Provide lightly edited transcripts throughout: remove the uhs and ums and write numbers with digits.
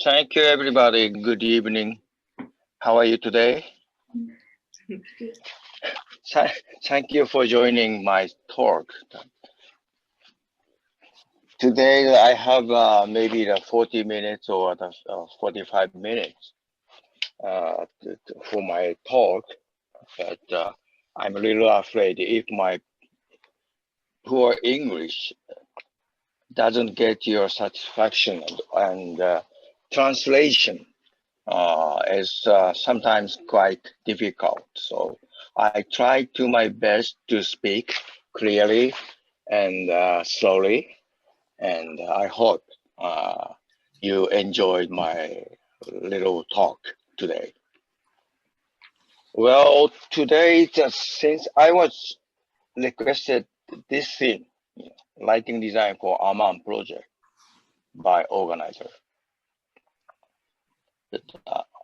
Thank you, everybody. Good evening. How are you today? Thank you for joining my talk. Today, I have maybe the 40 minutes or the 45 minutes for my talk, but I'm a little afraid if my poor English doesn't get your satisfaction and translation is sometimes quite difficult. So I try to my best to speak clearly and slowly, and I hope you enjoyed my little talk today. Well, today, just since I was requested this thing, lighting design for Aman project by organizer.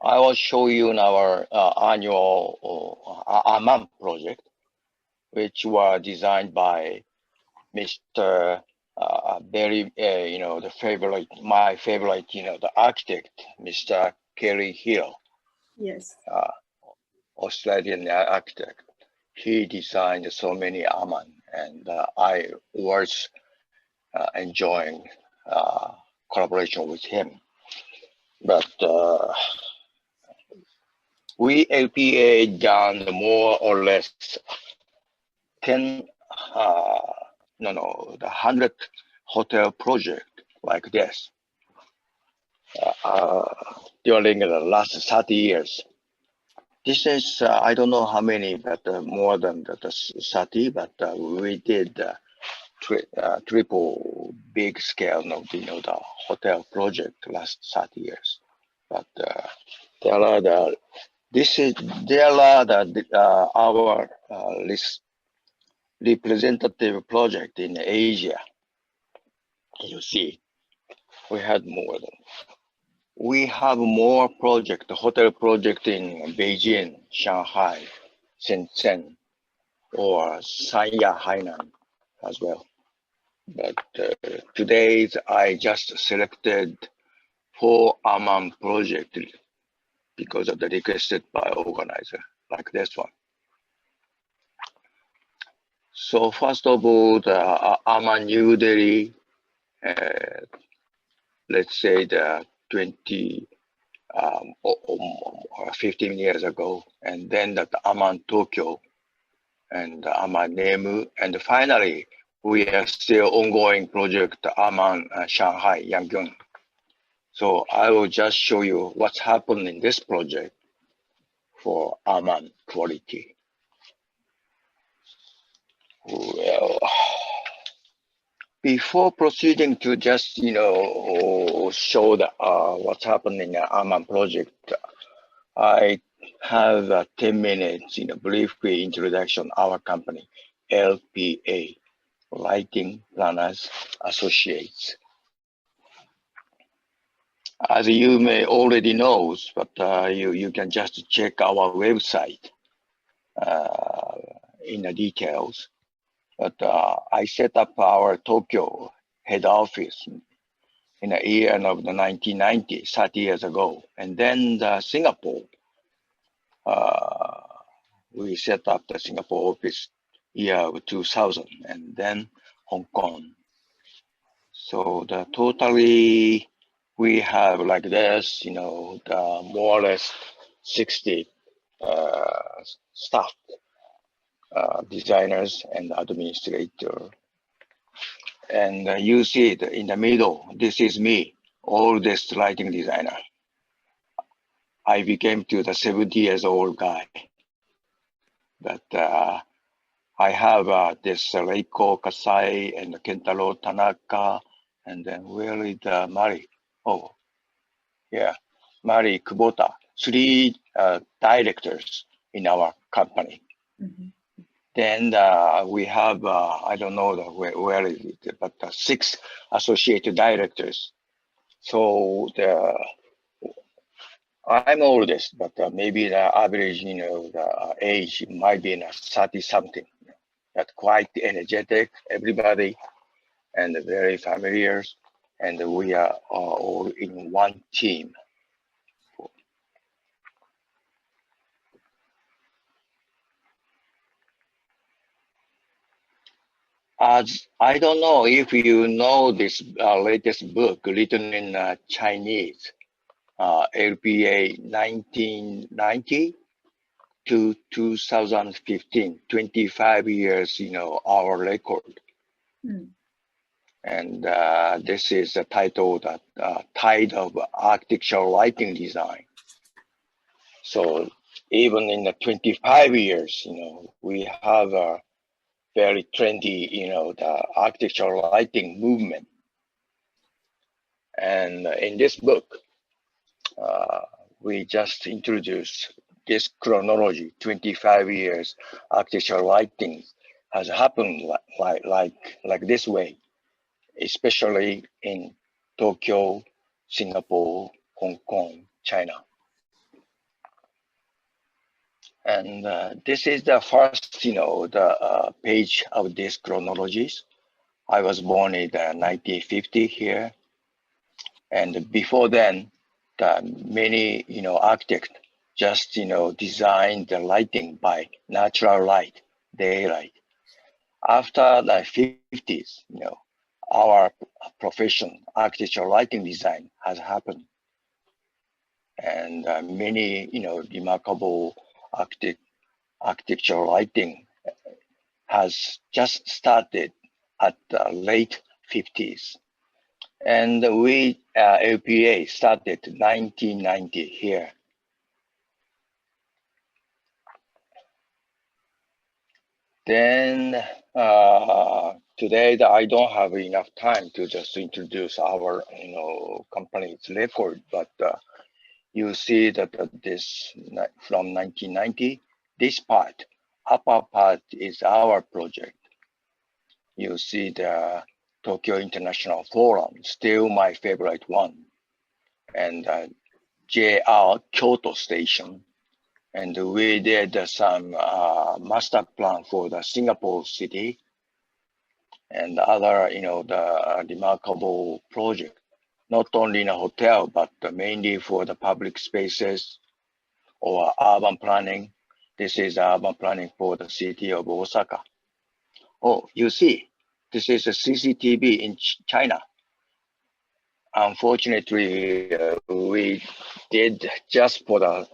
I will show you in our annual Aman project, which were designed by Mr. Very, the favorite, my favorite, the architect, Mr. Kerry Hill. Yes. Australian architect. He designed so many Aman, and I was enjoying collaboration with him. But we LPA done more or less 10, the 100 hotel project like this during the last 30 years. This is, I don't know how many, but more than the 30, but we did triple big scale the hotel project last 30 years. But there are our representative project in Asia. You see, we had more than. We have more hotel project in Beijing, Shanghai, Shenzhen, or Sanya, Hainan as well. But today I just selected 4 Aman project because of the requested by organizer, like this one. So first of all, the Aman New Delhi, let's say the 15 years ago, and then that Aman Tokyo and Amanemu, and finally we are still ongoing project Aman Shanghai Yangyun. So I will just show you what's happened in this project for Aman quality. Well, before proceeding to just show the, what's happening in the Aman project, I have 10 minutes briefly introduction our company, LPA, Lighting Planners Associates. As you may already know, but you can just check our website in the details. But I set up our Tokyo head office in the year of the 1990, 30 years ago. And then Singapore, we set up the Singapore office year of 2000, and then Hong Kong. So the totally we have like this, the more or less 60 staff, designers and administrator. And you see it in the middle, this is me, oldest lighting designer. I became to the 70 years old guy. But I have this Reiko Kasai and Kentaro Tanaka, and then where is Mari? Oh, yeah, Mari Kubota. 3 directors in our company. Mm-hmm. Then we have, I don't know where is it, but 6 associate directors. So I'm oldest, but maybe the average, the age might be in 30 something. But quite energetic, everybody, and very familiar. and we are all in one team. As I don't know if you know this latest book written in Chinese, LPA 1990 to 2015, 25 years, our record. Mm. And this is titled Tide of Architectural Lighting Design. So even in the 25 years, we have a very trendy, the architectural lighting movement. And in this book, we just introduced this chronology, 25 years architectural lighting has happened like this way, especially in Tokyo, Singapore, Hong Kong, China. And this is the first, the page of these chronologies. I was born in 1950 here. And before then, many, architects just, designed the lighting by natural light, daylight. After the 50s, our profession, architectural lighting design, has happened. And many, remarkable architectural lighting has just started at the late 50s. And we, LPA, started 1990 here. Then today I don't have enough time to just introduce our, company's record, but you see that this from 1990, this part, upper part is our project. You see the Tokyo International Forum, still my favorite one, and JR Kyoto Station. And we did some master plan for the Singapore city and other, the remarkable project, not only in a hotel, but mainly for the public spaces or urban planning. This is urban planning for the city of Osaka. Oh, you see, this is a CCTV in China. Unfortunately, we did just for the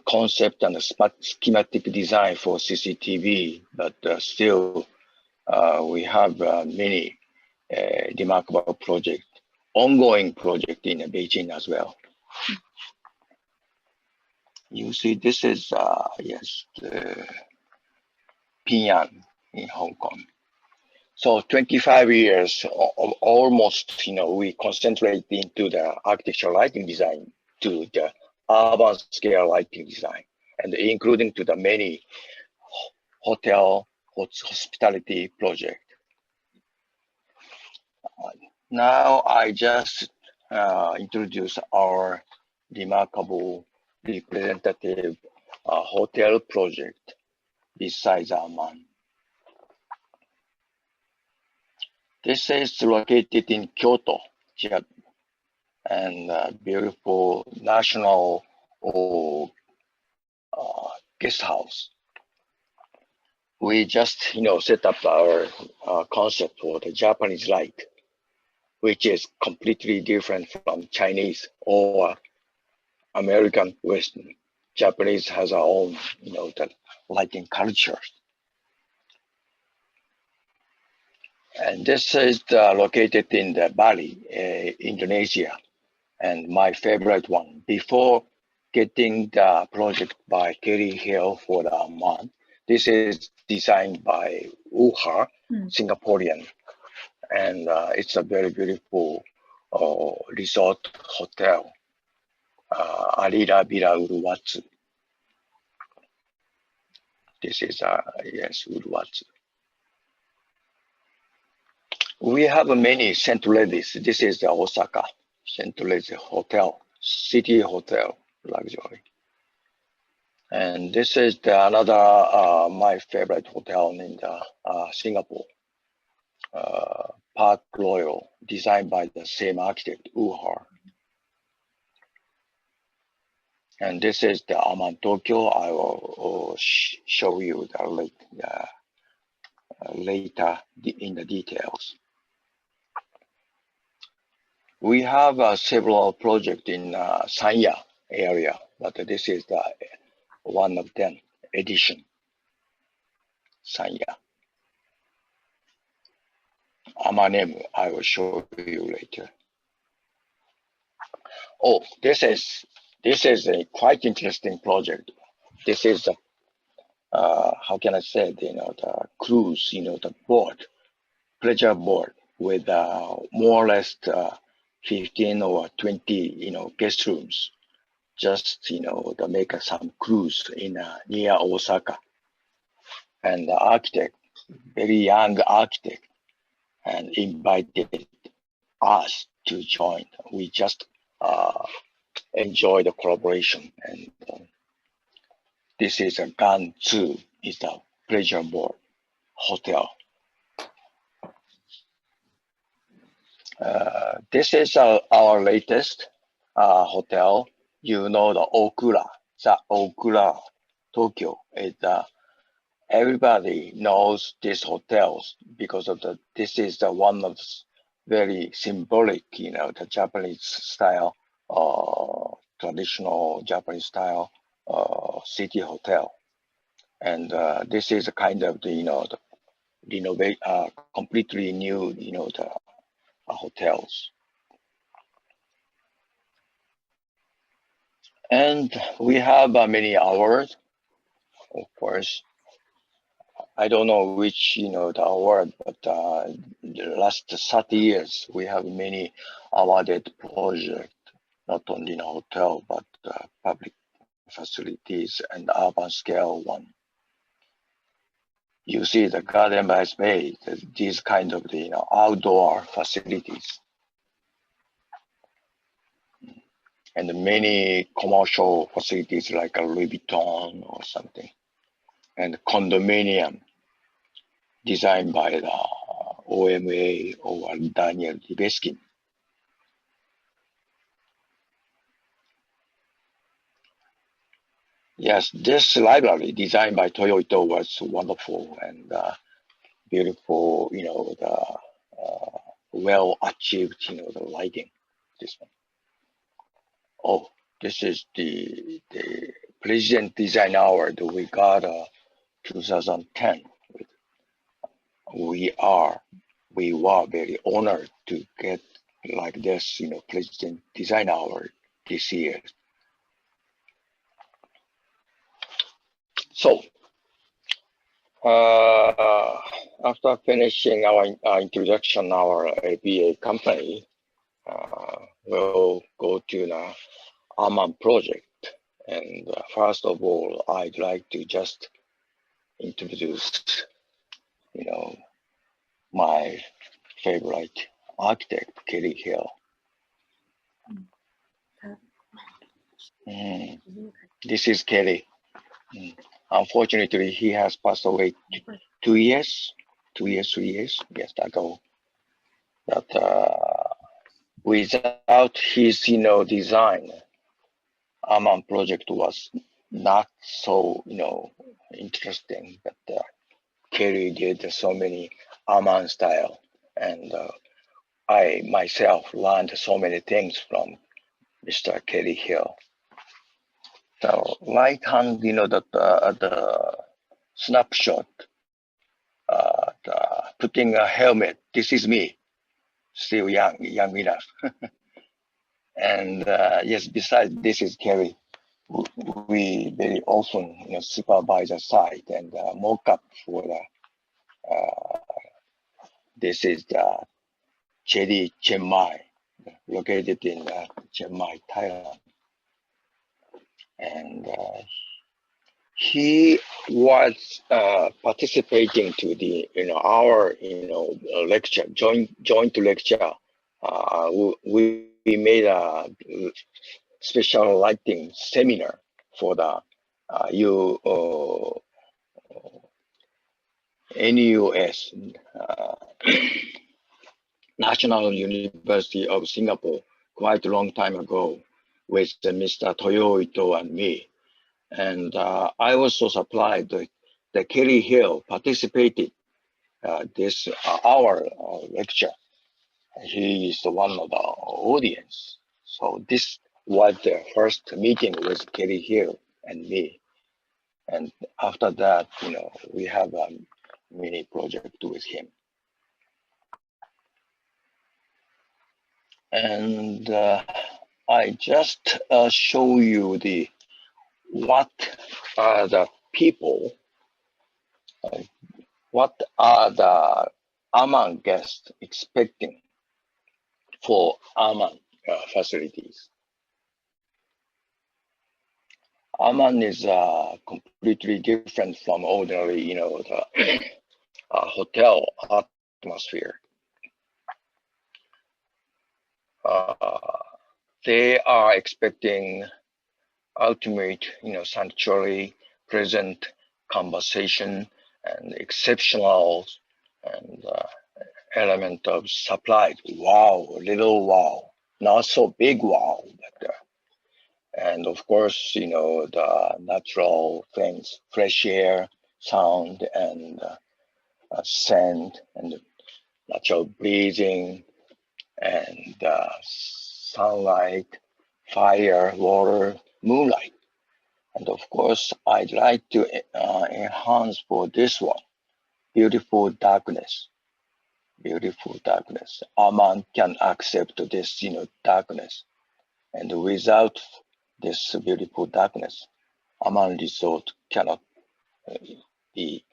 concept and the schematic design for CCTV, but still we have many remarkable projects, ongoing project in Beijing as well. You see, this is, yes, Pyongyang in Hong Kong. So 25 years, almost, we concentrate into the architectural lighting design to the urban scale lighting design, and including to the many hotel, hospitality project. Now I just introduce our remarkable representative hotel project besides Aman. This is located in Kyoto, and beautiful national guest house. We just, set up our concept for the Japanese light, which is completely different from Chinese or American Western. Japanese has our own, the lighting culture. And this is located in the Bali, Indonesia, and my favorite one. Before getting the project by Kerry Hill for the Aman, this is designed by Uha, Singaporean, and it's a very beautiful resort hotel, Arira Villa Uruwatsu. This is, yes, Uruwatsu. We have many centrales. This is the Osaka centrales hotel, city hotel, luxury. And this is another my favorite hotel in the Singapore. Park Royal, designed by the same architect, Uhar. And this is the Aman Tokyo. I will show you the later in the details. We have several projects in Sanya area, but this is the one of them edition. Sanya. Amanemu, I will show you later. Oh, this is a quite interesting project. This is how can I say it, the cruise, the boat, pleasure boat with more or less 15 or 20, guest rooms. Just to make some cruise in near Osaka. And the architect, very young architect, and invited us to join. We just enjoy the collaboration. And this is a Gansu, is the pleasure boat hotel. This is our latest hotel. You know the Okura Tokyo. Everybody knows these hotels because of this is the one of very symbolic, the Japanese style, traditional Japanese style city hotel. And this is a kind of the renovate, completely new, the hotels. And we have many awards, of course. I don't know which, the award, but the last 30 years, we have many awarded projects, not only in a hotel, but public facilities and urban scale one. You see the Garden by Space, these kind of the outdoor facilities. And many commercial facilities like a Louis Vuitton or something. And condominium designed by the OMA or Daniel Dibeskin. Yes, this library designed by Toyo Ito was wonderful and beautiful, the well achieved, the lighting. This one. Oh, this is the President Design Award we got 2010. We were very honored to get like this, President Design Award this year. So, after finishing our introduction, our ABA company, we'll go to the Aman project. And first of all, I'd like to just introduce, my favorite architect, Kelly Hill. This is Kelly. Unfortunately, he has passed away 3 years ago. But without his, design, Aman project was not so, interesting. But Kelly did so many Aman style, and I myself learned so many things from Mr. Kelly Hill. So right hand, the snapshot, putting a helmet. This is me, still young enough. And yes, besides this is Kelly. We very often, supervise a site and mock up for the. This is the Chiang Mai, located in Chiang Mai, Thailand. And he was participating to the our lecture joint lecture. We made a special lighting seminar for the NUS National University of Singapore quite a long time ago with Mr. Toyo and me. And I also supplied the Kelly Hill participated this our lecture. He is one of the audience. So this was the first meeting with Kelly Hill and me. And after that, we have a mini project with him. And I just show you what are the people, what are the Aman guests expecting for Aman facilities. Aman is completely different from ordinary, the hotel atmosphere. They are expecting ultimate, sanctuary, present conversation, and exceptional and element of supply. Wow, little wow, not so big wow, but and of course, the natural things, fresh air, sound, and scent, and natural breathing, and sunlight, fire, water, moonlight. And of course, I'd like to enhance for this one, beautiful darkness. Beautiful darkness. Aman can accept this, darkness. And without this beautiful darkness, Aman Resort cannot be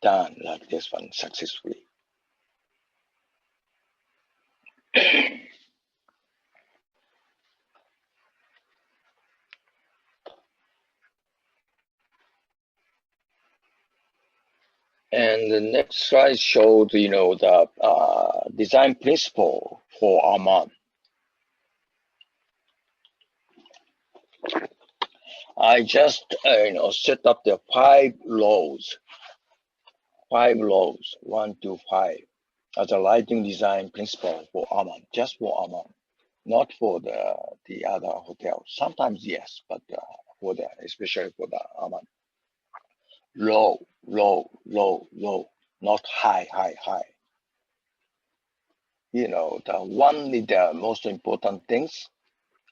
done like this one successfully. And the next slide showed, the design principle for Aman. I just, set up the 5 laws, 1 to 5, as a lighting design principle for Aman, just for Aman, not for the other hotels. Sometimes yes, but especially for the Aman. Low, low, low, low, not high, high, high. The one is the most important things,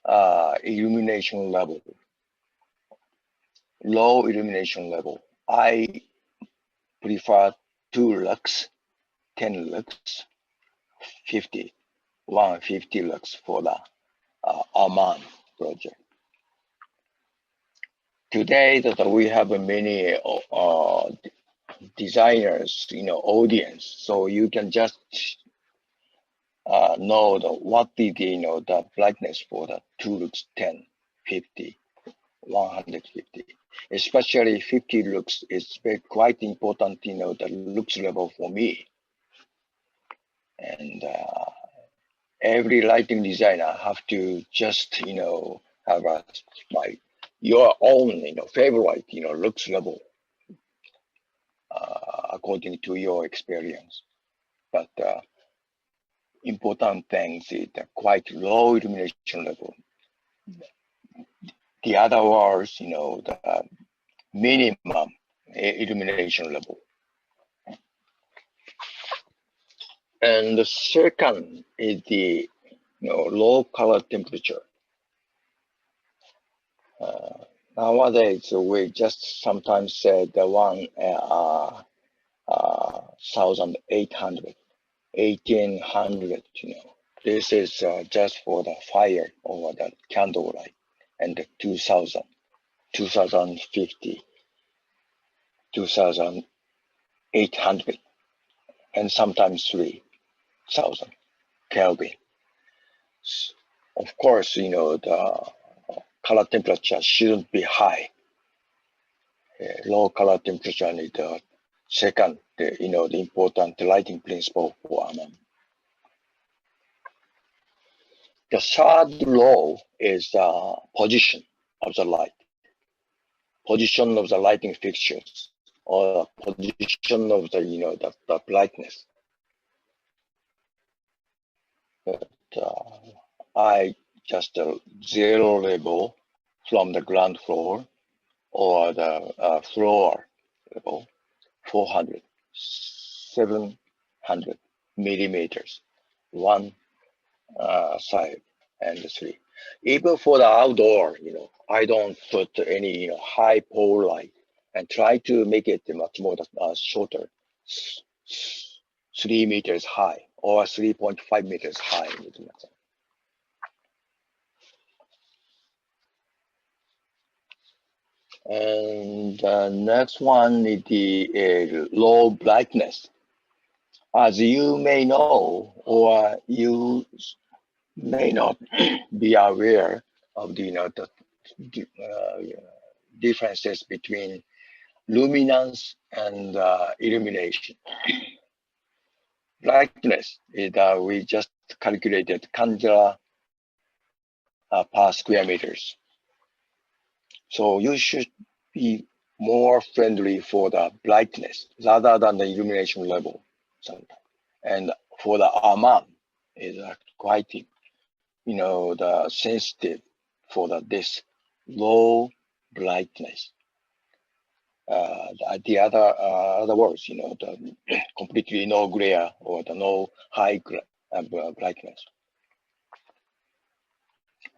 illumination level. Low illumination level. I prefer 2 lux, 10 lux, 50, 150 lux for the Aman project. Today that we have many designers, audience, so you can just know what the the brightness for the 2 lux, 10, 50, 150. Especially 50 lux is quite important, the lux level for me. And every lighting designer have to just, have your own, favorite, lux level according to your experience. But important things is the quite low illumination level. The other was, the minimum illumination level. And the second is the low color temperature. Nowadays, we just sometimes say the 1,800, 1,800. This is just for the fire or the candlelight, and the 2,000, 2,050, 2,800, and sometimes 3,000 Kelvin. Of course, the color temperature shouldn't be high. Low color temperature is the second, the important lighting principle for Aman. The third law is the position of the light, position of the lighting fixtures, or position of the the brightness. But I just zero level from the ground floor or the floor level, 400, 700 millimeters, one side and three. Even for the outdoor, I don't put any high pole light and try to make it much more shorter, 3 meters high or 3.5 meters high. And the next one is the low brightness. As you may know, or you may not be aware of the differences between luminance and illumination. Brightness is we just calculated candela per square meters. So you should be more friendly for the brightness rather than the illumination level sometimes. And for the Aman is quite, the sensitive for this low brightness. The other words, the completely no glare or the no high brightness.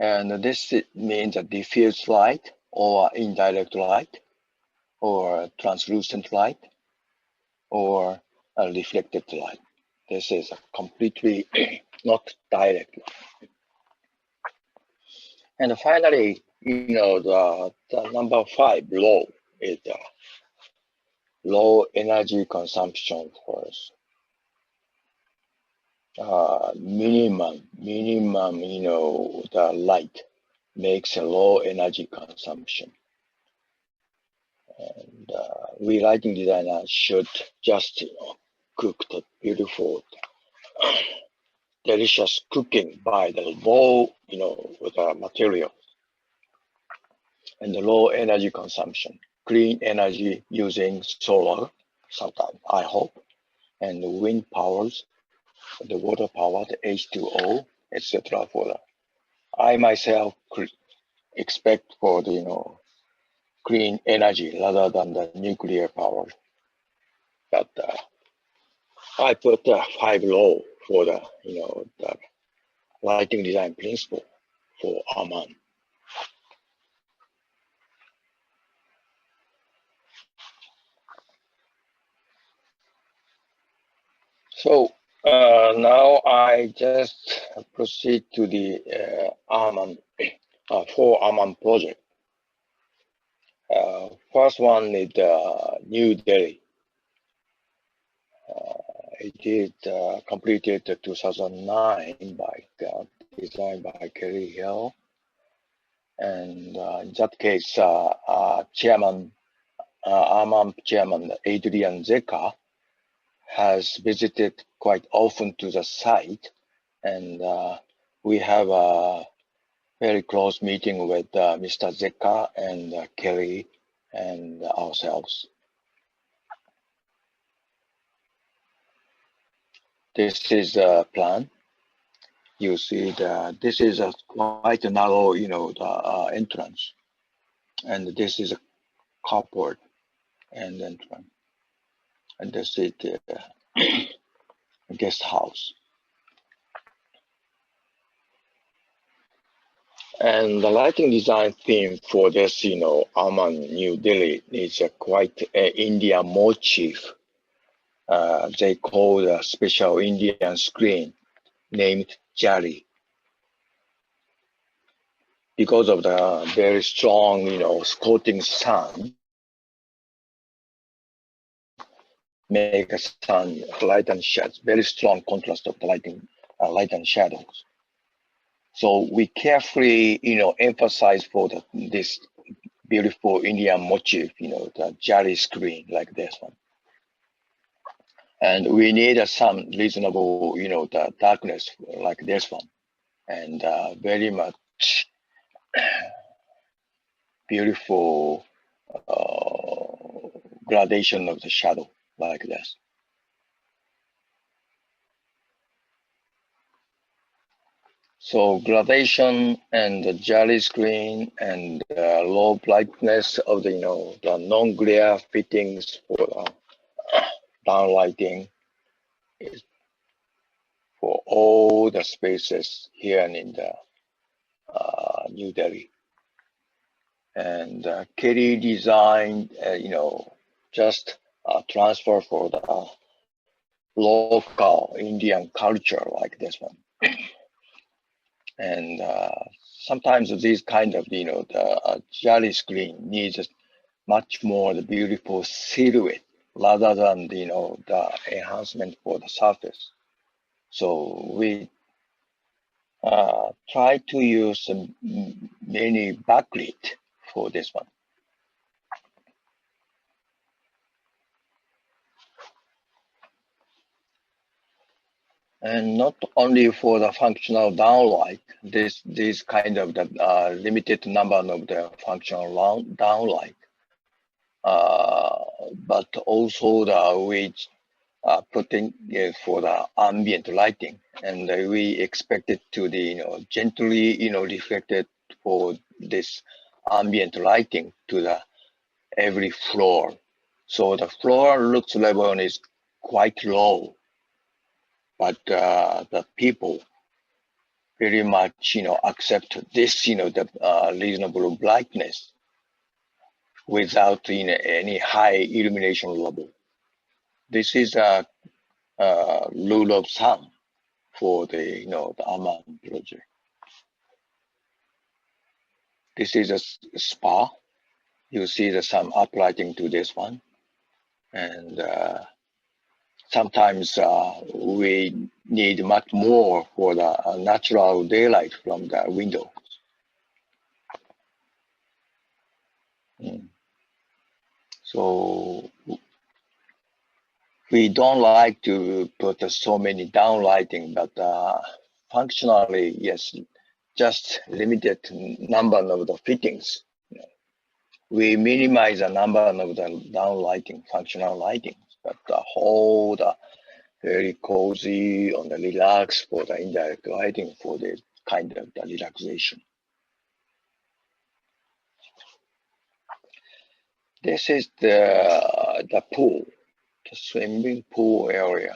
And this means a diffuse light or indirect light or translucent light or a reflected light. This is a completely not direct. And finally, the number 5, low, is low energy consumption first. Minimum, the light makes a low energy consumption. And we lighting designers should just, cook the beautiful, delicious cooking by the low, with the material and the low energy consumption, clean energy using solar, sometimes, I hope, and wind powers, the water power, the H2O, etc. For that. I myself expect for the clean energy rather than the nuclear power. But I put 5 low for the the lighting design principle for Aman. So now I just proceed to the Aman for Aman project. First one is New Delhi. It is completed in 2009 by designed by Kerry Hill, and in that case, Chairman Aman Chairman Adrian Zeka has visited quite often to the site, and we have a very close meeting with Mr. Zeka and Kerry and ourselves. This is a plan. You see this is a quite a narrow, the entrance, and this is a carport and entrance, and this is the guest house. And the lighting design theme for this, Aman New Delhi is a quite Indian motif. They call a special Indian screen named Jari because of the very strong, scorching sun. Make a sun light and shadows, very strong contrast of the lighting, light and shadows. So we carefully, emphasize for this beautiful Indian motif, the Jari screen like this one. And we need some reasonable, the darkness like this one, and very much beautiful gradation of the shadow like this. So gradation and the jelly screen and low brightness of the the non-glare fittings for downlighting is for all the spaces here in the New Delhi. And Kelly designed, just transfer for the local Indian culture like this one. And sometimes these kind of, the jelly screen needs much more the beautiful silhouette rather than the enhancement for the surface. So we try to use many backlit for this one. And not only for the functional downlight, this kind of the limited number of the functional downlight, but also the which putting for the ambient lighting, and we expect it to the gently reflected for this ambient lighting to the every floor. So the floor lux level is quite low, but the people very much accept this the reasonable brightness without any high illumination level. This is a rule of thumb for the the Aman project. This is a spa. You see the some uplighting to this one, and sometimes we need much more for the natural daylight from the window. Mm. So we don't like to put so many downlighting, but functionally, yes, just limited number of the fittings. We minimize the number of the downlighting, functional lighting, but the whole very cozy and the relax for the indirect lighting for the kind of the relaxation. This is the pool, the swimming pool area,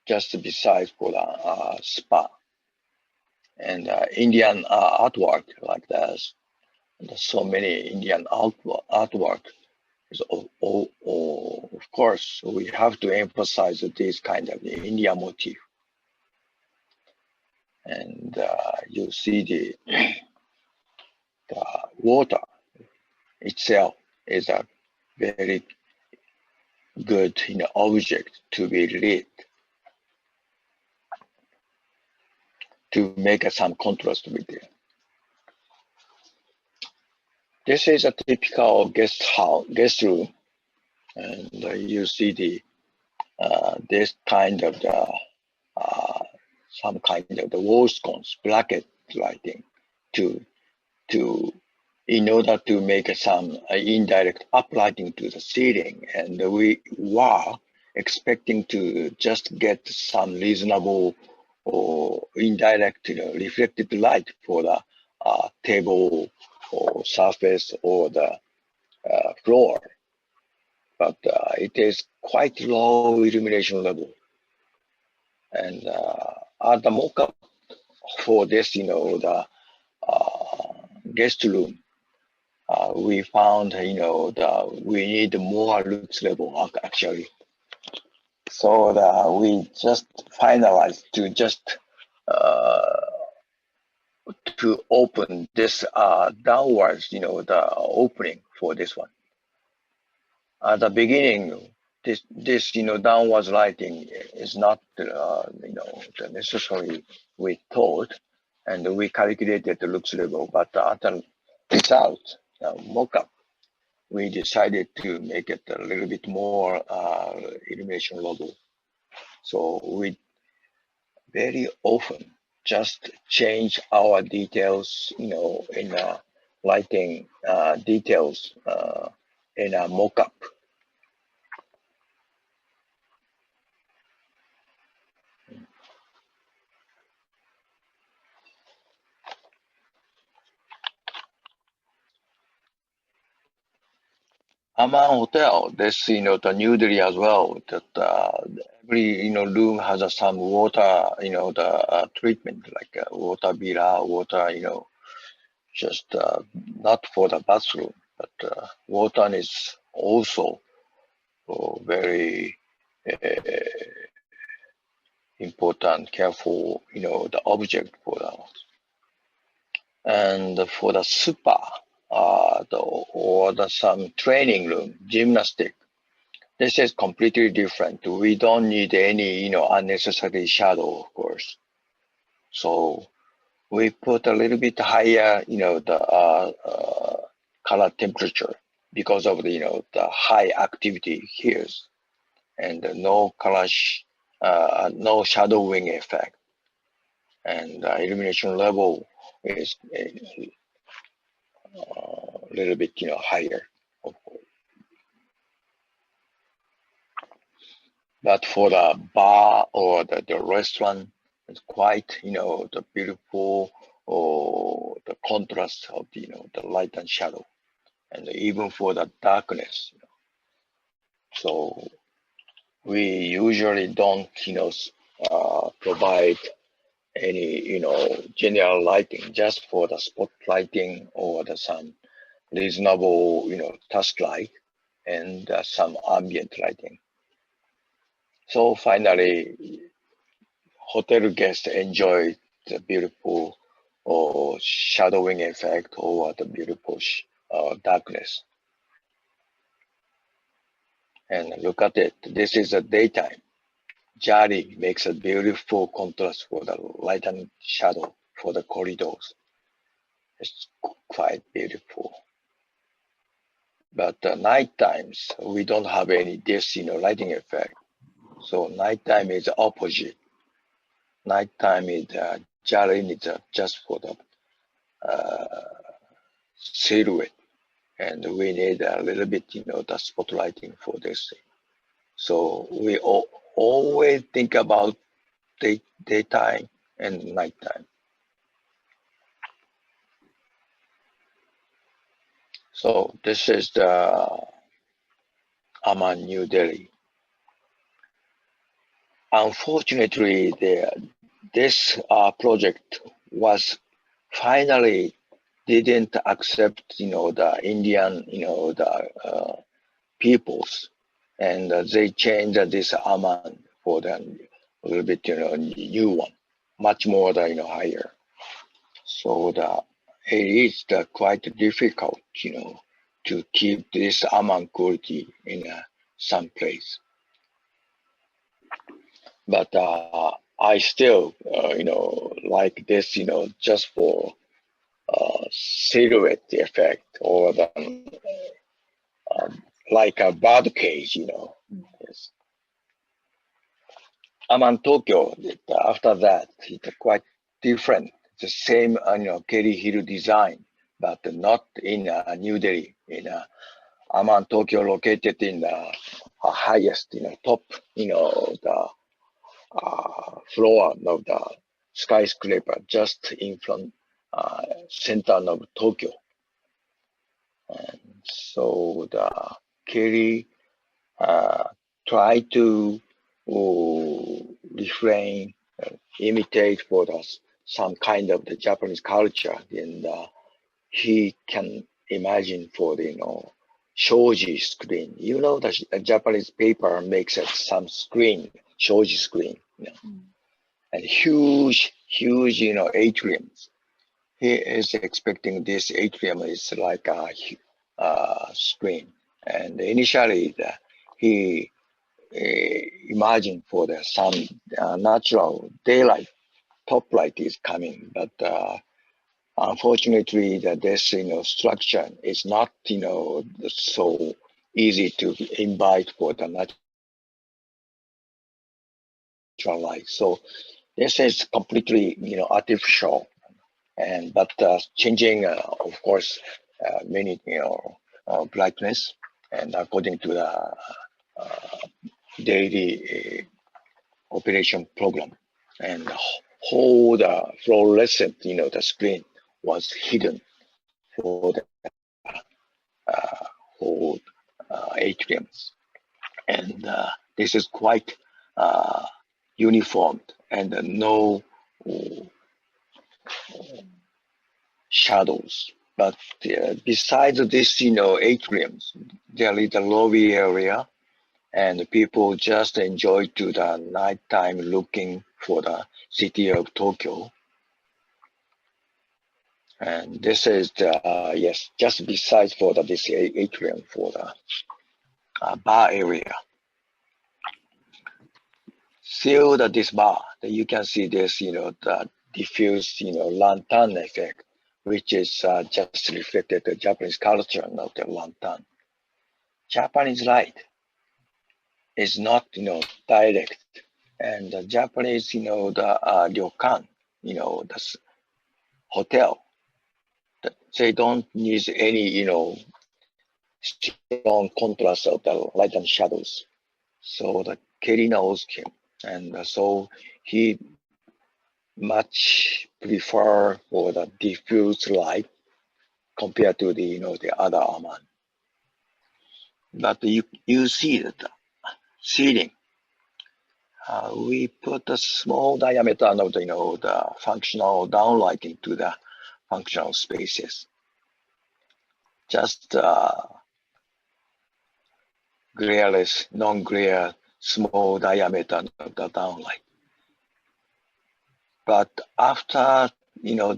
just beside for the spa. And Indian artwork like this. There's so many Indian artwork. So, of course, we have to emphasize this kind of the Indian motif. And you see the water itself is a very good object to be lit to make some contrast with it. This is a typical guest room, and you see this kind of the some kind of the wall sconce bracket lighting to in order to make some indirect uplighting to the ceiling, and we were expecting to just get some reasonable or indirect reflected light for the table or surface or the floor, but it is quite low illumination level. And at the mock-up for this, the guest room, we found, we need more lux level actually. So we just finalized to just to open this downwards, the opening for this one. At the beginning, this downwards lighting is not the necessary we thought, and we calculated the lux level, but at the result mock-up, we decided to make it a little bit more illumination level. So we very often just change our details, in lighting details in a mock-up. Aman Hotel, this, the New Delhi as well, that every, room has some water, the treatment, like water bila, water, just not for the bathroom, but water is also very important, careful, the object for that. And for the spa, or some training room, gymnastic, this is completely different. We don't need any, unnecessary shadow, of course. So we put a little bit higher, the color temperature because of the, the high activity here, and no color, no shadowing effect, and illumination level is a little bit, higher, of course. But for the bar or the restaurant, it's quite, the beautiful, or the contrast of the, the light and shadow, and even for the darkness. So we usually don't, provide any, general lighting, just for the spot lighting or some reasonable, task light, and some ambient lighting. So finally, hotel guests enjoy the beautiful or shadowing effect or the beautiful darkness. And look at it. This is a daytime. Jari makes a beautiful contrast for the light and shadow for the corridors. It's quite beautiful. But night times, we don't have any this, lighting effect. So nighttime is opposite. Nighttime is Jari is just for the silhouette, and we need a little bit, the spotlighting for this. So we always think about daytime and nighttime. So this is the Aman New Delhi. Unfortunately, this project was finally didn't accept, the Indian, the peoples, and they changed this Aman for the a little bit, new one, much more, higher. So it is quite difficult, to keep this Aman quality in some place. But I still, like this, just for silhouette effect, or like a bird cage, Yes. Aman Tokyo, after that, it's quite different. The same, Kerry Hill design, but not in New Delhi. In Aman Tokyo, located in the highest, top, the floor of the skyscraper, just in front, center of Tokyo. And so the Kerry try to refrain, imitate for some kind of the Japanese culture, and he can imagine for the, shoji screen. The Japanese paper makes some screen, shoji screen, and huge, atriums. He is expecting this atrium is like a screen, and initially he imagined for some natural daylight, top light is coming, but unfortunately, this structure is not so easy to invite for the natural light. So this is completely artificial, and but changing, of course, many brightness, and according to the daily operation program, and whole the fluorescent, the screen was hidden for the whole atriums. And this is quite uniform and no shadows. But besides this, atriums, there is a lobby area, and people just enjoy to the nighttime looking for the city of Tokyo. And this is the, yes, just besides for this atrium for the bar area. Still this bar, you can see this, the diffuse, lantern effect, which is just reflected the Japanese culture, not the lantern. Japanese light is not, direct, and the Japanese, the ryokan, the hotel, they don't need any, strong contrast of the light and shadows. So the Kerry knows him, and so he much prefer for the diffuse light compared to the the other Aman. But you see that the ceiling, we put a small diameter of the the functional downlighting to the functional spaces. Just glareless, non-glare, small diameter of the downlight. But after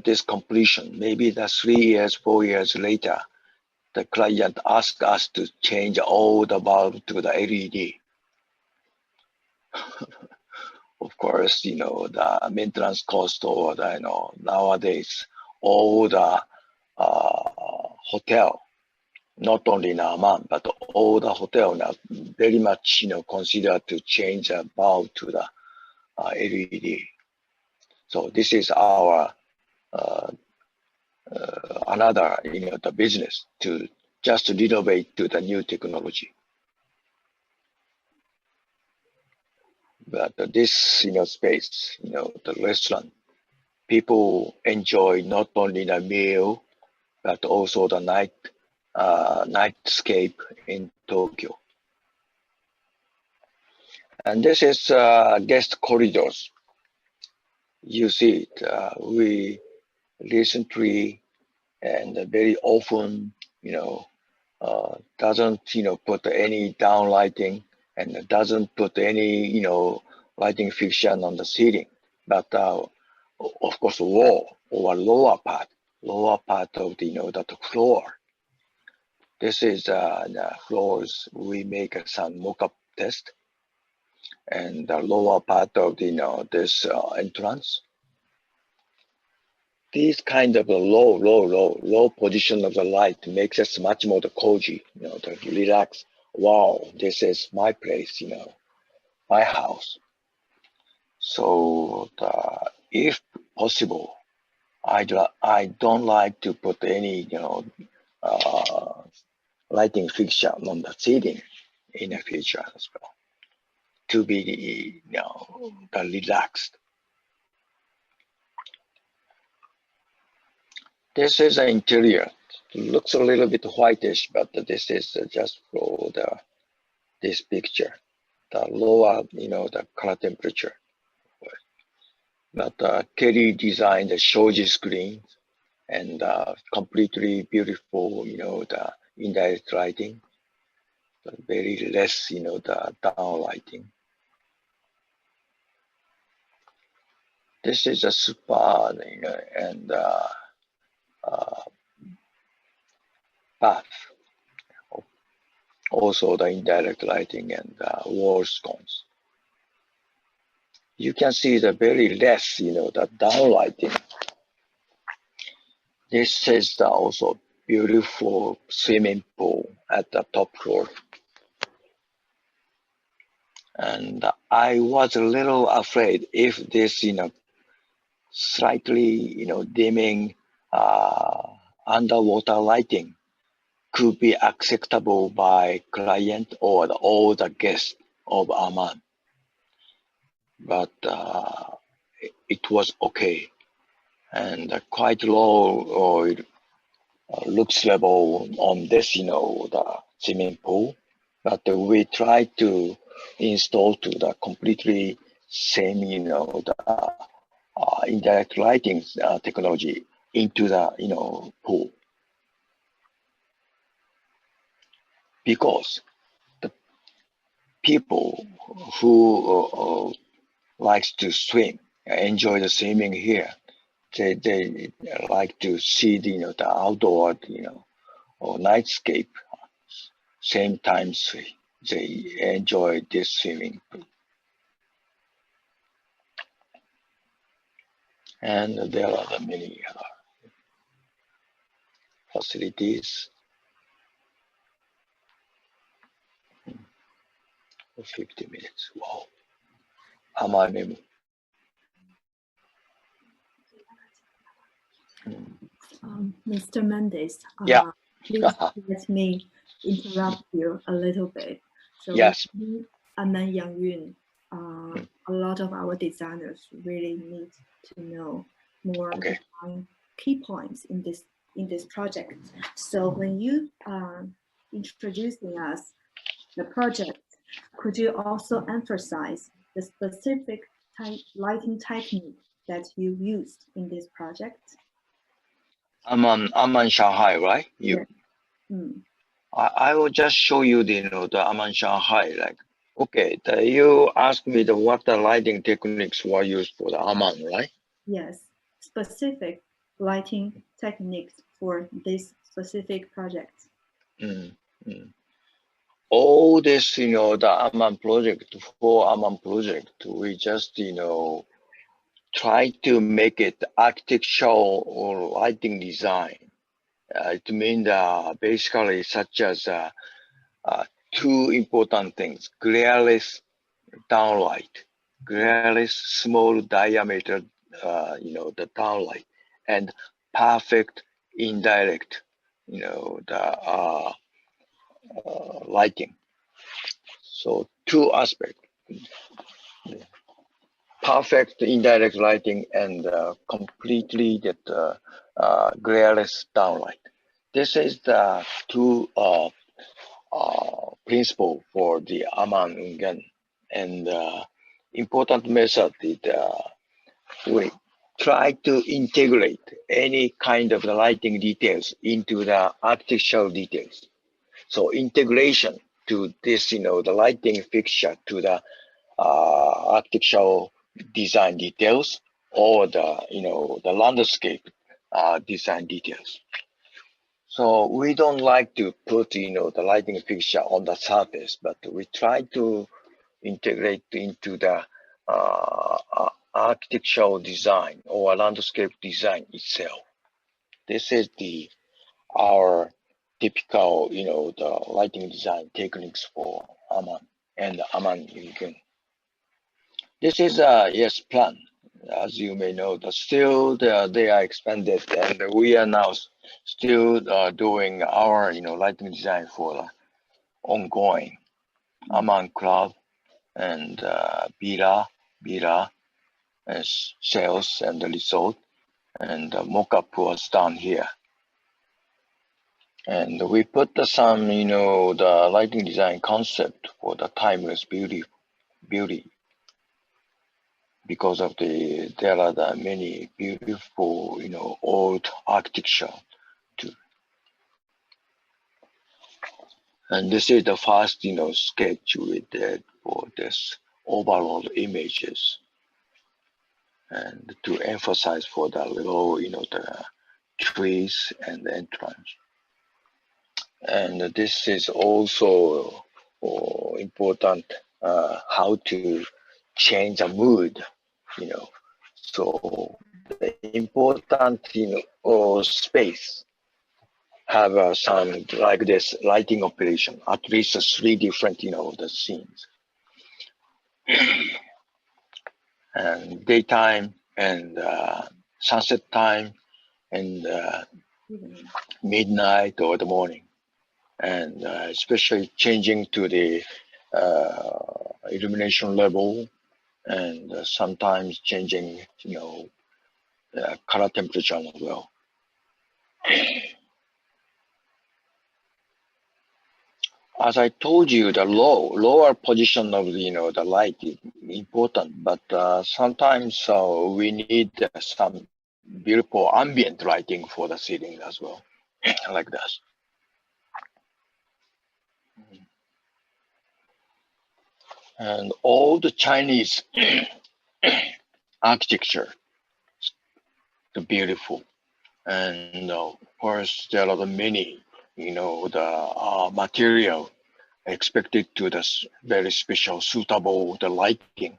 this completion, maybe the 3 years, 4 years later, the client asked us to change all the bulb to the LED. Of course, the maintenance cost or the nowadays all the hotel, not only in Aman, but all the hotel now very much consider to change the bulb to the LED. So this is our another the business to just renovate to the new technology. But this space, the restaurant, people enjoy not only the meal but also the nightscape in Tokyo. And this is guest corridors. You see it. We recently and very often, doesn't put any downlighting and doesn't put any lighting fixture on the ceiling, but of course wall or lower part of the that floor. This is the floors. We make some mock-up test, and the lower part of the this entrance. This kind of a low position of the light makes us much more cozy, to relax. Wow, this is my place, my house. So if possible, I don't like to put any, lighting fixture on the ceiling in the future as well, to be, relaxed. This is the interior. It looks a little bit whitish, but this is just for this picture. The lower, the color temperature. But Kelly designed the shoji screen and completely beautiful, the indirect lighting, but very less, the downlighting. This is a spa, and bath. Also the indirect lighting and wall sconces. You can see the very less, the downlighting. This is also beautiful swimming pool at the top floor. And I was a little afraid if this, slightly, dimming underwater lighting could be acceptable by client or all the guests of Aman. But it was okay, and quite low looks level on this, the swimming pool, but we try to install to the completely same, the indirect lighting technology into the, pool, because the people who likes to swim, enjoy the swimming here. They like to see the, the outdoor, or nightscape. Same times they enjoy this swimming. And there are the many facilities. 50 minutes. Wow. Amanemu. Mr. Mendes, Yeah. please let me interrupt you a little bit. So Yes. AmanYangyun, a lot of our designers really need to know more Okay. design key points in this project. So when you introducing us the project, could you also emphasize the specific lighting technique that you used in this project? Aman Shanghai, right? Yeah. Mm. I will just show you the, the Aman Shanghai. Like, okay, you asked me what the lighting techniques were used for the Aman, right? Yes, specific lighting techniques for this specific project. Mm, mm. All this, the Aman project, for Aman project, we just, try to make it architectural or lighting design. It means basically such as two important things: glare-less downlight, glare-less small diameter, the downlight, and perfect indirect, lighting. So two aspects: perfect indirect lighting and completely that glare-less downlight. This is the two principle for the AmanYangyun, and important method is we try to integrate any kind of the lighting details into the architectural details. So integration to this, the lighting fixture to the architectural design details, or the, the landscape design details. So we don't like to put, the lighting fixture on the surface, but we try to integrate into the architectural design or landscape design itself. This is our typical, the lighting design techniques for Aman and AmanYangyun. This is a yes plan. As you may know, still they are expanded, and we are now still doing our, lighting design for ongoing Aman Club and Villa, and sales and the resort, and mock-up was done here. And we put some, the lighting design concept for the timeless beauty, because of there are the many beautiful, old architecture too. And this is the first, sketch we did for this overall images, and to emphasize for the low, the trees and the entrance. And this is also important, how to change the mood, So the important, space have some like this lighting operation, at least three different, the scenes, and daytime and sunset time and midnight or the morning, and especially changing to the illumination level, and sometimes changing, color temperature as well. as I told you, the lower position of the light is important, but sometimes we need some beautiful ambient lighting for the ceiling as well, like this. And all the Chinese architecture, the beautiful, and of course there are the many, the material expected to the very special, suitable the lighting.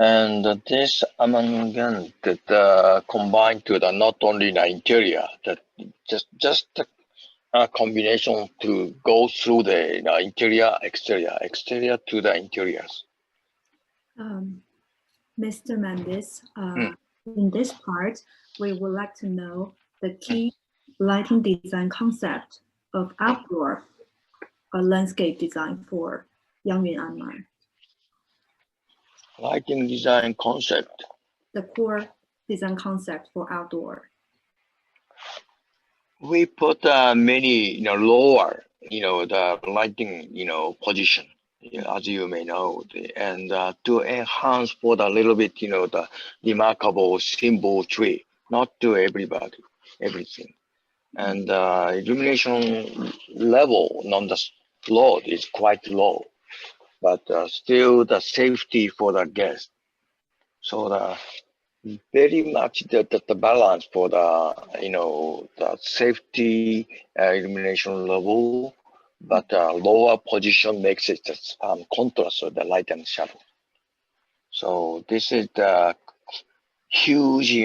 And this AmanYangyun that combined to the not only the interior, that just a combination to go through the interior, exterior to the interiors. Mr. Mendes, in this part, we would like to know the key lighting design concept of outdoor landscape design for Yangyun Aman. Lighting design concept. The core design concept for outdoor. We put many, lower, the lighting, position, as you may know, and to enhance for the little bit, the remarkable symbol tree, not to everybody, everything. And illumination level on the floor is quite low, but still the safety for the guest. So the very much the balance for the the safety illumination level, but lower position makes it contrast of the light and shadow. So this is the huge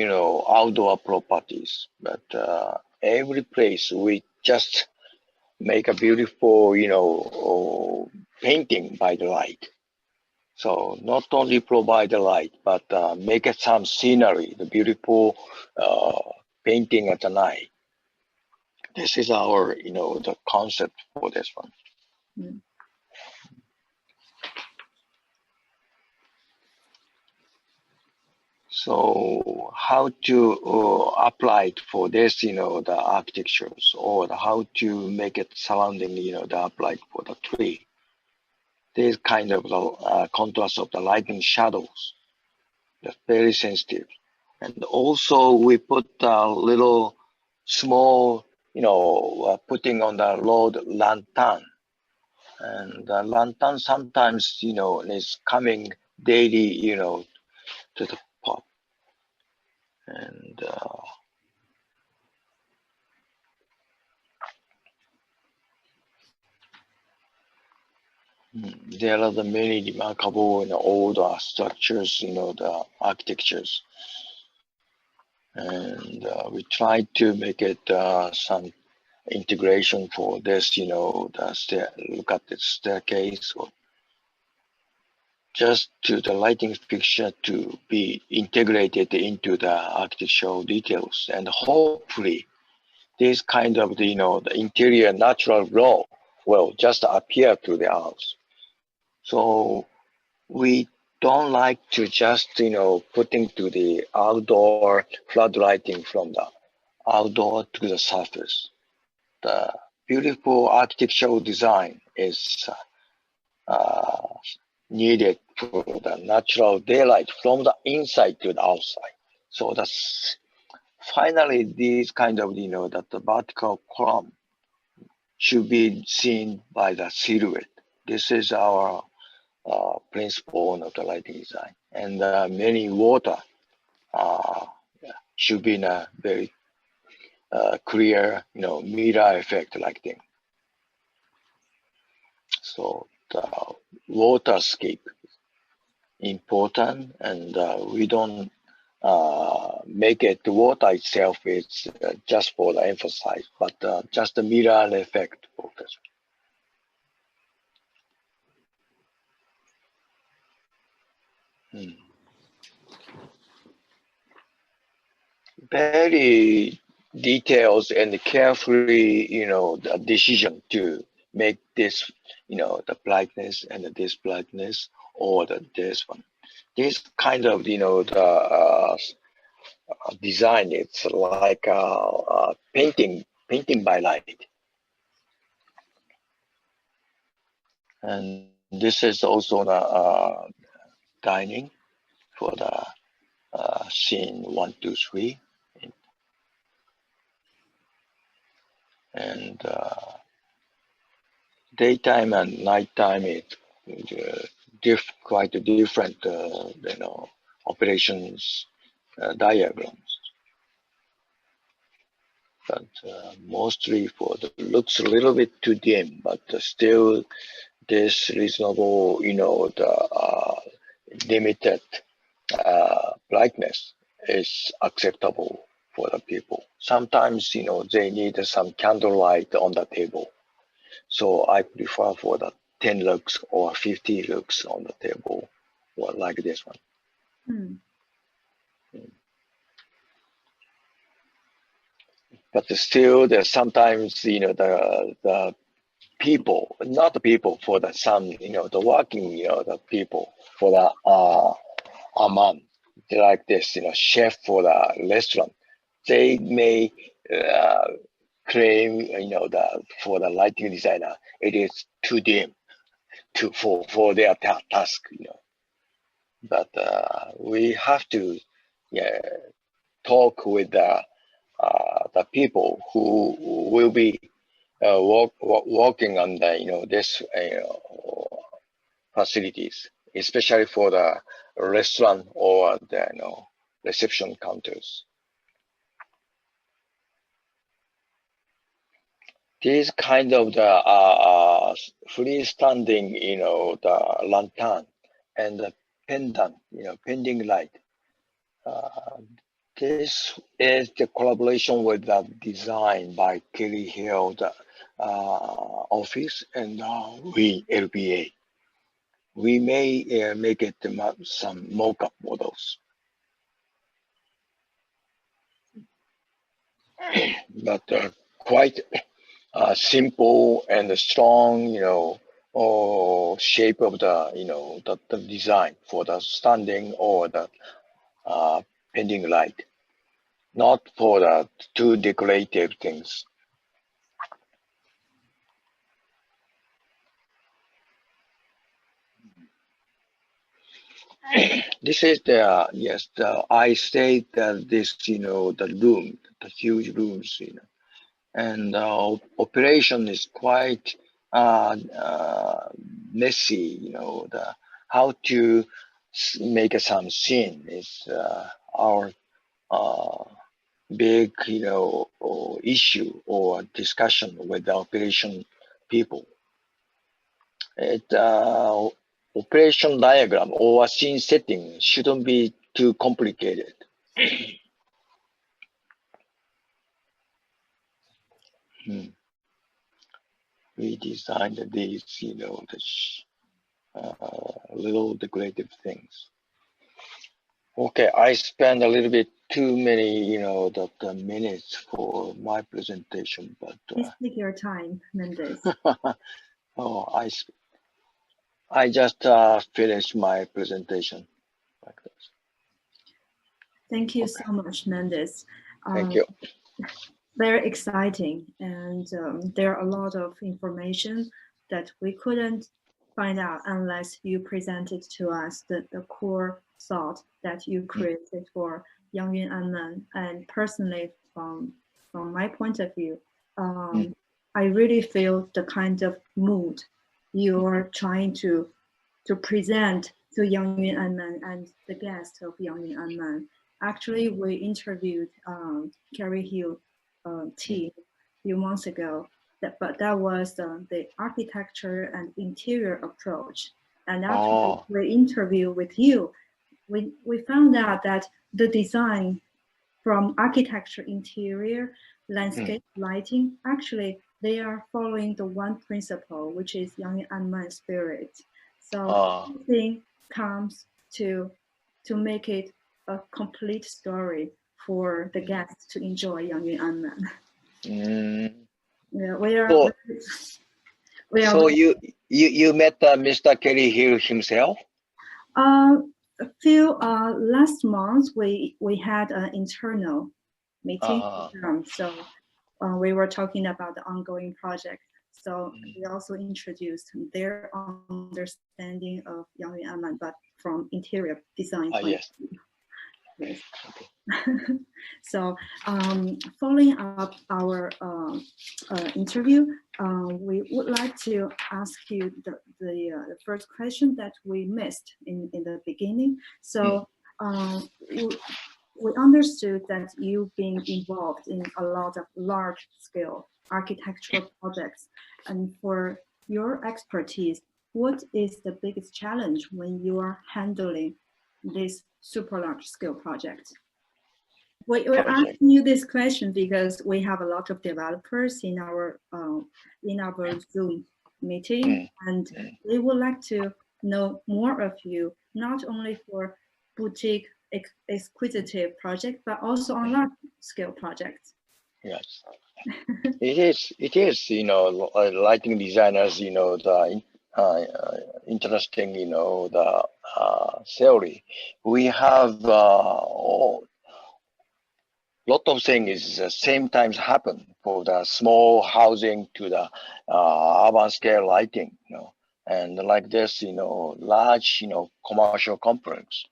outdoor properties, but every place we just make a beautiful painting by the light. So not only provide the light, but make it some scenery, the beautiful painting at the night. This is our, the concept for this one. Mm. So how to apply it for this, the architectures, or how to make it surrounding, the applied for the tree. This kind of contrast of the light and shadows. That's very sensitive. And also we put a little small, putting on the road lantern. And the lantern sometimes, is coming daily, to the pot. And there are the many remarkable old structures, the architectures. And we tried to make it some integration for this, look at the staircase, or just to the lighting fixture to be integrated into the architectural details. And hopefully this kind of the interior natural glow will just appear to the house. So we don't like to just putting to the outdoor flood lighting from the outdoor to the surface. The beautiful architectural design is needed for the natural daylight from the inside to the outside. So that's finally these kind of that the vertical column should be seen by the silhouette. This is our principle of the lighting design, and many water should be in a very clear mirror effect like thing. So the waterscape important, and we don't make it the water itself is just for the emphasize, but just the mirror effect for this. Very details and carefully, the decision to make this, the brightness and this brightness or this one. This kind of, the design. It's like painting by light. And this is also the dining for the scene 1, 2, 3. And daytime and nighttime, it quite different, operations diagrams. But mostly for the looks a little bit too dim, but still this reasonable, the limited brightness is acceptable for the people. Sometimes, they need some candlelight on the table. So I prefer for the 10 lux or 50 lux on the table, or like this one. But still, there's sometimes, the people, not the people, for the some, the working, the people for the Aman, like this, chef for the restaurant, they may claim, that for the lighting designer, it is too dim for their task, But we have to talk with the people who will be working on the this facilities, especially for the restaurant or the reception counters. These kind of the freestanding, the lantern and the pendant, pending light. This is the collaboration with the design by Kelly Hill, the office, and we LBA. We may make it some mock-up models, but quite simple and strong, or shape of the design for the standing or the pending light, not for the too decorative things. This is the yes. I stayed this the room, the huge rooms, and operation is quite messy. The how to make some scene is our big issue or discussion with the operation people. It operation diagram or scene setting shouldn't be too complicated. We designed these, little decorative things. Okay, I spent a little bit too many, the minutes for my presentation, but please take your time, Mendes. oh, I just finished my presentation like this. Thank you so much, Mendes. Thank you. Very exciting, and there are a lot of information that we couldn't find out unless you presented to us the core thought that you created for Yangyun Aman. And personally, from my point of view, I really feel the kind of mood you're trying to present to Yangyun Aman and the guest of Yangyun Aman. Actually, we interviewed Carrie Hill team a few months ago, but that was the architecture and interior approach. And after we interview with you, we found out that the design from architecture, interior, landscape, lighting, actually they are following the one principle, which is Yangyun Aman spirit. So everything comes to make it a complete story for the guests to enjoy Yangyun Aman. Yeah, so you met Mr. Kelly Hill himself? a few last month we had an internal meeting with them. So we were talking about the ongoing project. So we also introduced their understanding of Yangyun Aman, but from interior design point Yes. of view. Yes. So following up our interview, we would like to ask you the first question that we missed in the beginning. So we understood that you've been involved in a lot of large scale architectural projects, and for your expertise, what is the biggest challenge when you are handling this super large scale project? We're asking you this question because we have a lot of developers in our Zoom meeting, and they would like to know more of you, not only for boutique exquisitive project, but also on large scale projects. Yes, it is, you know, lighting designers, you know, the interesting, you know, the theory. We have lot of things same times happen for the small housing to the urban scale lighting, you know, and like this, you know, large, you know, commercial complex.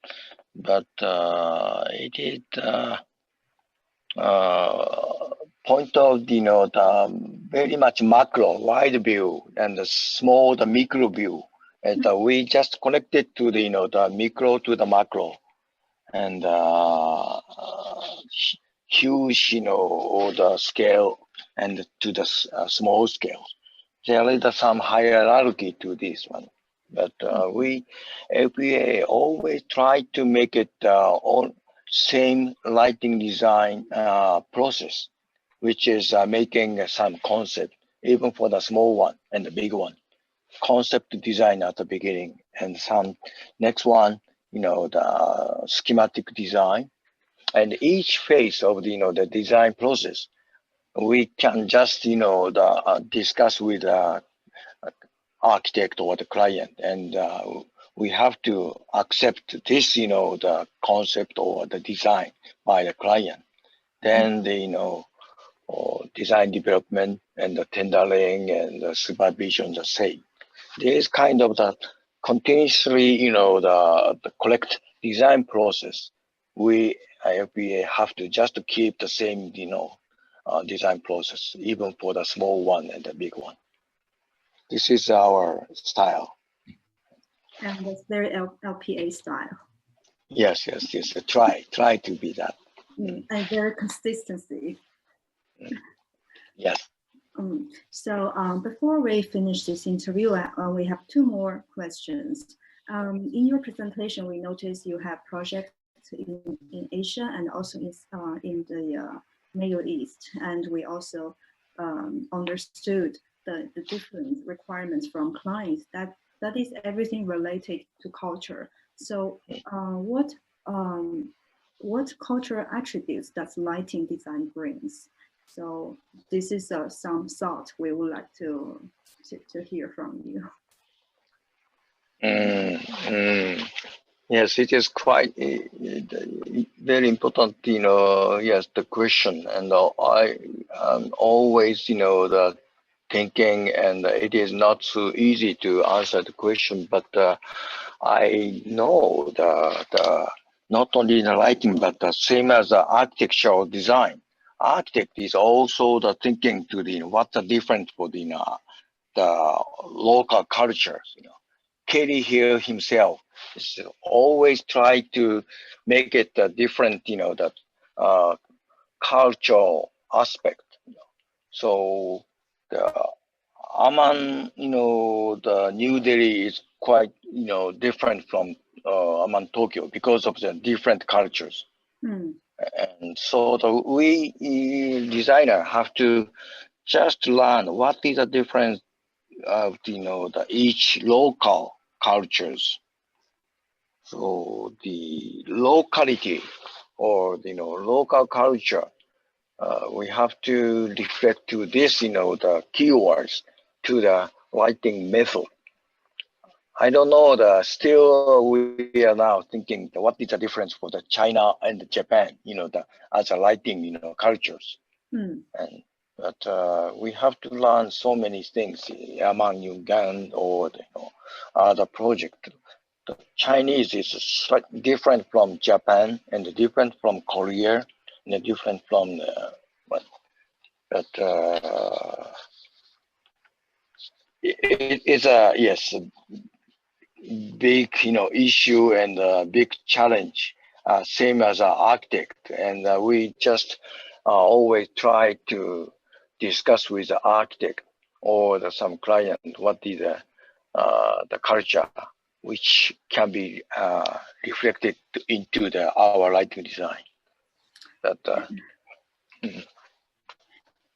But it is point of, you know, the very much macro wide view and the small the micro view, and we just connected to the, you know, the micro to the macro, and huge, you know, the scale and to the small scale. There is some hierarchy to this one, but we APA always try to make it all same lighting design process, which is making some concept even for the small one and the big one. Concept design at the beginning, and some next one, you know, the schematic design, and each phase of the, you know, the design process, we can just, you know, the discuss with architect or the client, and we have to accept this, you know, the concept or the design by the client. Then the, you know, design development and the tendering and the supervision the same. This kind of the continuously, you know, the correct design process. We IFBA have to just to keep the same, you know, design process, even for the small one and the big one. This is our style. And that's very LPA style. Yes, yes, yes. Try to be that. And very consistency. Yes. So before we finish this interview, we have two more questions. In your presentation, we noticed you have projects in Asia and also in the Middle East, and we also understood the different requirements from clients. That is everything related to culture. So what cultural attributes does lighting design brings? So this is some thought we would like to hear from you. Yes, it is quite very important, you know. Yes, the question, and I am always, you know, the thinking, and it is not so easy to answer the question. But I know the not only the lighting, but the same as the architectural design. Architect is also the thinking to the, what's the difference for the local cultures, you know. Kelly here himself is always try to make it a different, you know, that cultural aspect. You know. So the Aman, you know, the New Delhi is quite, you know, different from Aman Tokyo because of the different cultures. And so we designer have to just learn what is the difference of, you know, the each local cultures. So the locality or, you know, local culture, we have to reflect to this, you know, the keywords to the lighting method. I don't know. Still we are now thinking what is the difference for the China and the Japan. As a lighting cultures. Mm. And but we have to learn so many things among Yugan or other project. The Chinese is slightly different from Japan and different from Korea and different from but it's a yes big issue and a big challenge, same as an architect, and we just always try to discuss with the architect or some client what is the culture which can be reflected into our lighting design.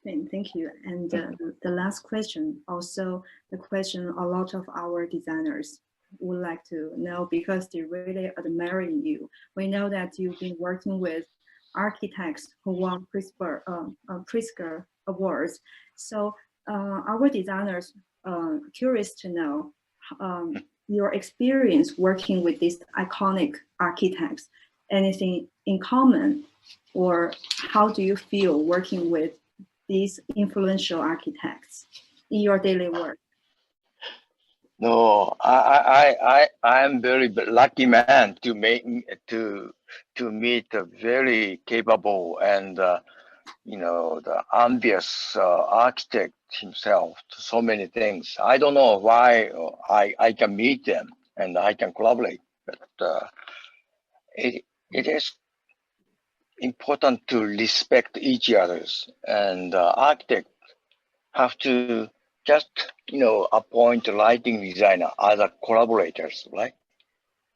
Thank you. And the last question, also the question a lot of our designers would like to know because they really admire you. We know that you've been working with architects who won Pritzker awards. So our designers curious to know your experience working with these iconic architects. Anything in common, or how do you feel working with these influential architects in your daily work? No, I am very lucky man to meet a very capable and the ambitious architect himself. So many things. I don't know why I can meet them and I can collaborate, but it is important to respect each others, and architect have to just appoint a lighting designer as a collaborators, right?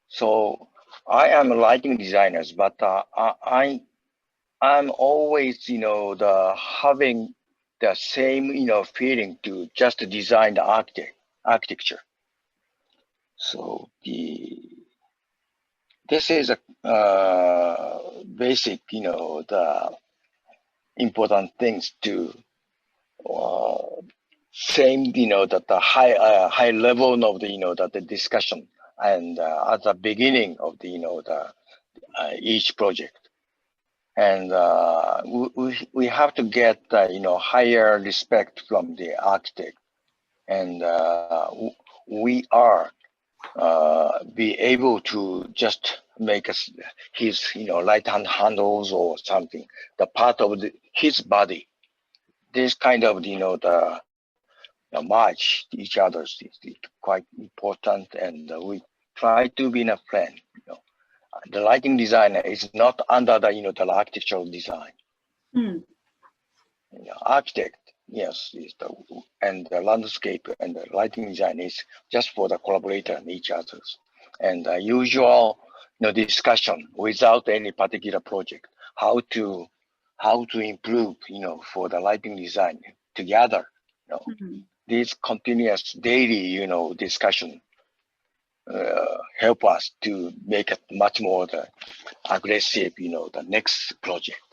So I am a lighting designers, but I'm always the having the same feeling to just design the architecture. So this is a basic the important things to same that the high level of the discussion and at the beginning of the each project, and we have to get higher respect from the architect, and we are be able to just make us his right hand handles or something, the part of his body. This kind of match each other's is quite important, and we try to be a friend. The lighting designer is not under the architectural design. Mm. Architect, yes, is and the landscape and the lighting design is just for the collaborator and each others, and the usual discussion without any particular project, how to improve for the lighting design together. Mm. This continuous daily discussion help us to make it much more aggressive the next project.